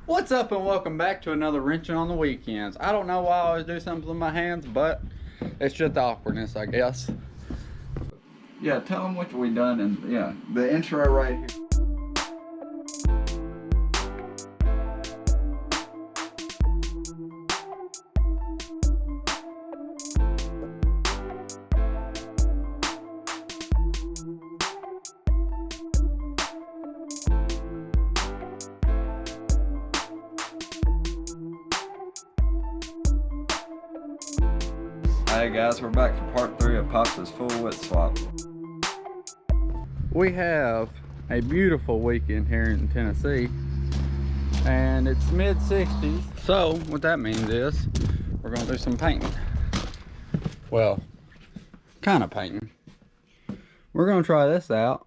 What's up and welcome back to another wrenching on the weekends. I don't know why I always do something with my hands, but it's just the awkwardness, I guess. Yeah, tell them what we done and yeah, the intro right here. Hey guys, we're back for part 3 of Papa's full width swap. We have a beautiful weekend here in Tennessee and it's mid-60s. So what that means is we're gonna do some painting. Well, kind of painting. We're gonna try this out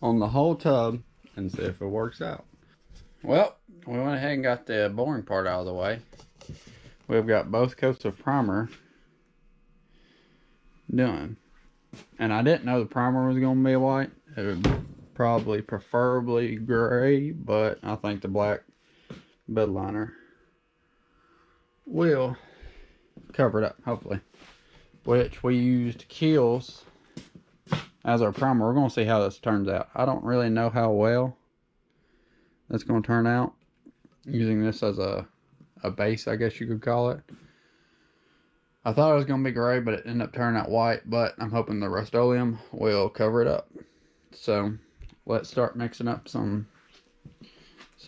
on the whole tub and see if it works out. Well, we went ahead and got the boring part out of the way. We've got both coats of primer done, and I didn't know the primer was going to be white. It would probably preferably gray, but I think the black bed liner will cover it up, hopefully. Which we used Kiehl's as our primer. We're going to see how this turns out. I don't really know how well that's going to turn out using this as a base, I guess you could call it. I thought it was going to be gray, but it ended up turning out white, but I'm hoping the Rust-Oleum will cover it up. So let's start mixing up some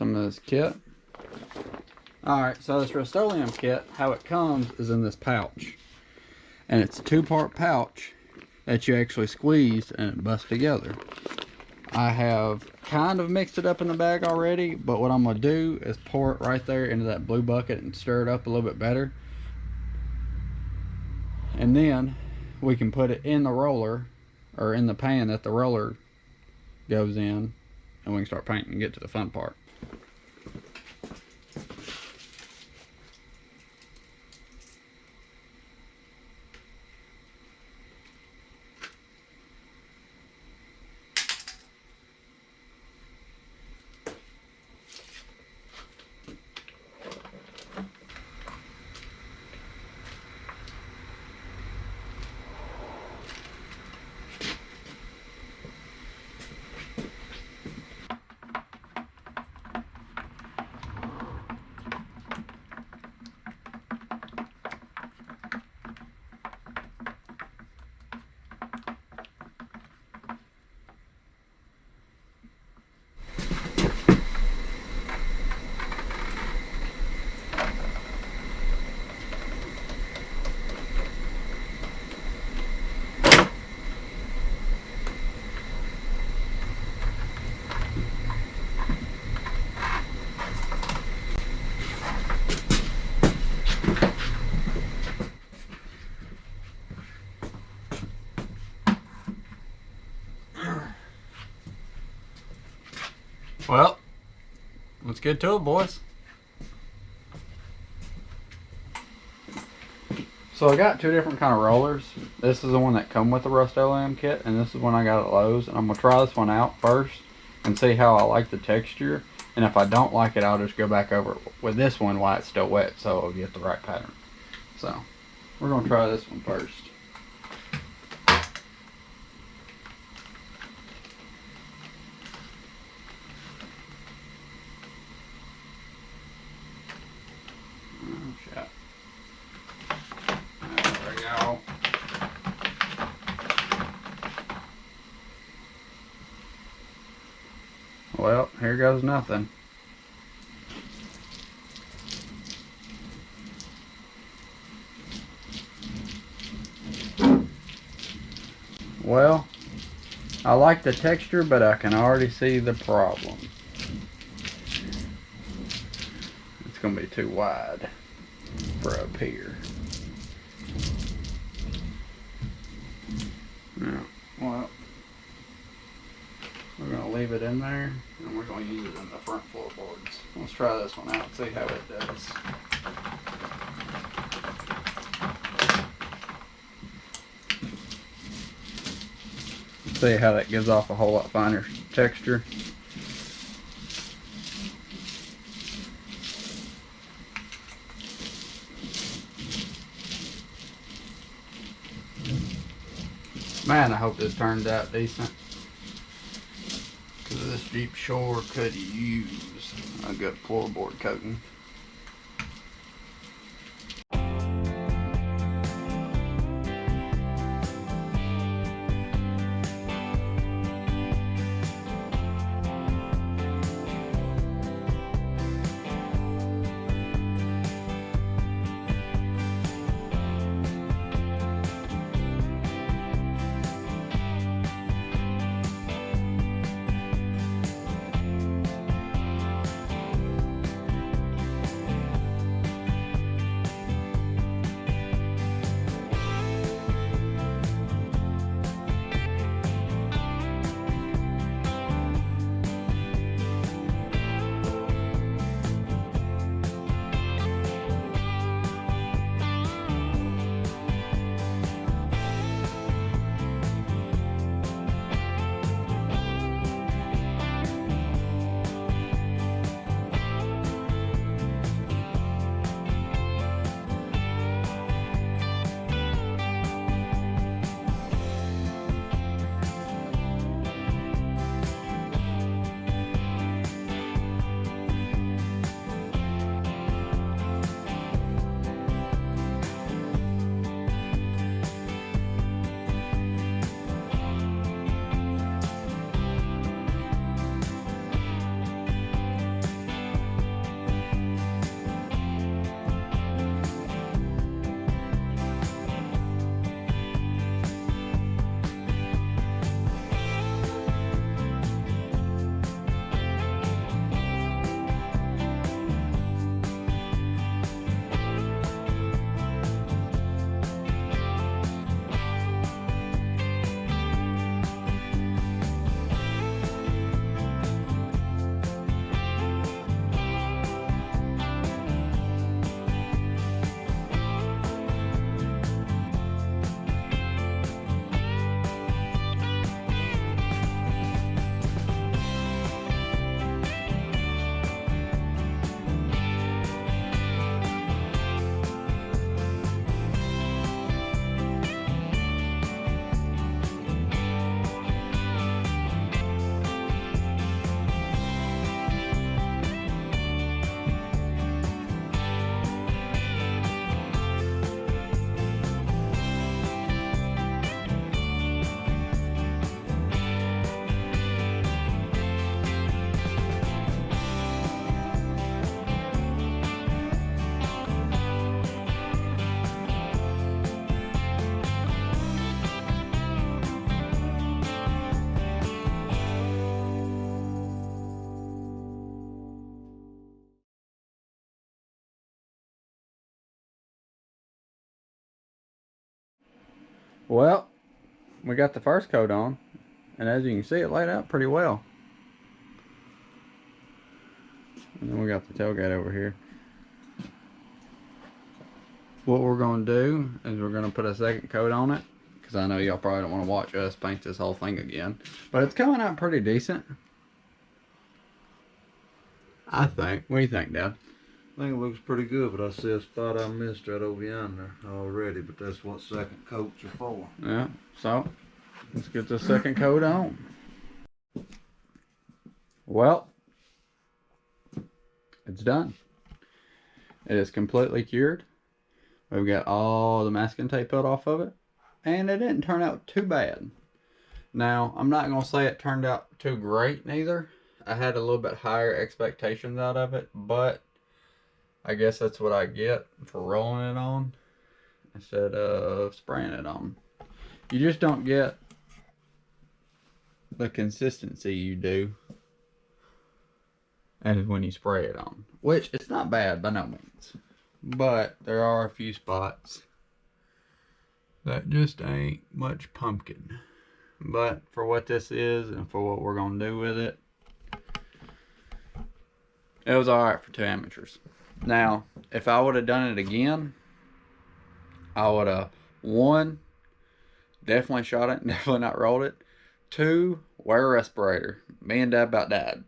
of this kit. Alright, so this Rust-Oleum kit, how it comes is in this pouch. And it's a 2-part pouch that you actually squeeze and it busts together. I have kind of mixed it up in the bag already, but what I'm going to do is pour it right there into that blue bucket and stir it up a little bit better. And then we can put it in the roller, or in the pan that the roller goes in, and we can start painting and get to the fun part. Well, let's get to it, boys. So I got 2 different kind of rollers. This is the one that come with the Rust-Oleum kit, and this is one I got at Lowe's. And I'm gonna try this one out first and see how I like the texture. And if I don't like it, I'll just go back over it with this one while it's still wet, so it'll get the right pattern. So we're gonna try this one first. Well, here goes nothing. Well, I like the texture, but I can already see the problem. It's going to be too wide for up here. Now, well, we're going to leave it in there, and we're going to use it in the front floorboards. Let's try this one out and see how it does. See how that gives off a whole lot finer texture. Man, I hope this turns out decent. Because this Jeep sure could use a good floorboard coating. Well, we got the first coat on, and as you can see, it laid out pretty well. And then we got the tailgate over here. What we're going to do is we're going to put a second coat on it, because I know y'all probably don't want to watch us paint this whole thing again. But it's coming out pretty decent, I think. What do you think, Dad? I think it looks pretty good, but I see a spot I missed right over yonder already, but that's what second coats are for. Yeah, so let's get the second coat on. Well, it's done. It is completely cured. We've got all the masking tape put off of it, and it didn't turn out too bad. Now, I'm not going to say it turned out too great neither. I had a little bit higher expectations out of it, but I guess that's what I get for rolling it on instead of spraying it on. You just don't get the consistency you do as when you spray it on. Which, it's not bad by no means. But there are a few spots that just ain't much pumpkin. But for what this is and for what we're going to do with it, it was alright for two amateurs. Now, if I would have done it again, I would have, 1, definitely shot it, definitely not rolled it. 2, wear a respirator. Me and Dad about died.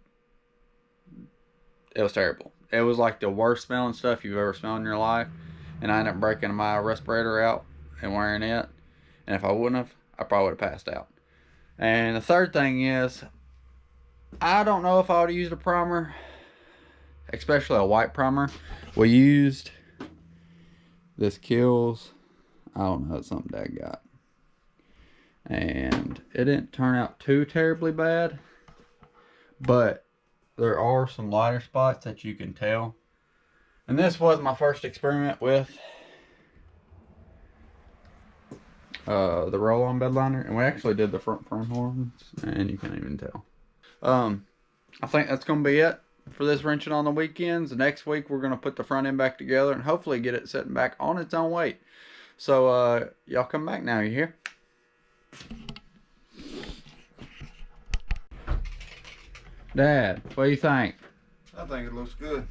It was terrible. It was like the worst smelling stuff you've ever smelled in your life. And I ended up breaking my respirator out and wearing it. And if I wouldn't have, I probably would have passed out. And the third thing is, I don't know if I would have used a primer, especially a white primer. We used this Kills, I don't know, it's something Dad got. And it didn't turn out too terribly bad, but there are some lighter spots that you can tell. And this was my first experiment with the roll-on bed liner, and we actually did the front horns, and you can't even tell. I think that's gonna be it for this wrenching on the weekends. Next week we're gonna put the front end back together and hopefully get it sitting back on its own weight. So y'all come back now, you hear? Dad, what do you think? I think it looks good.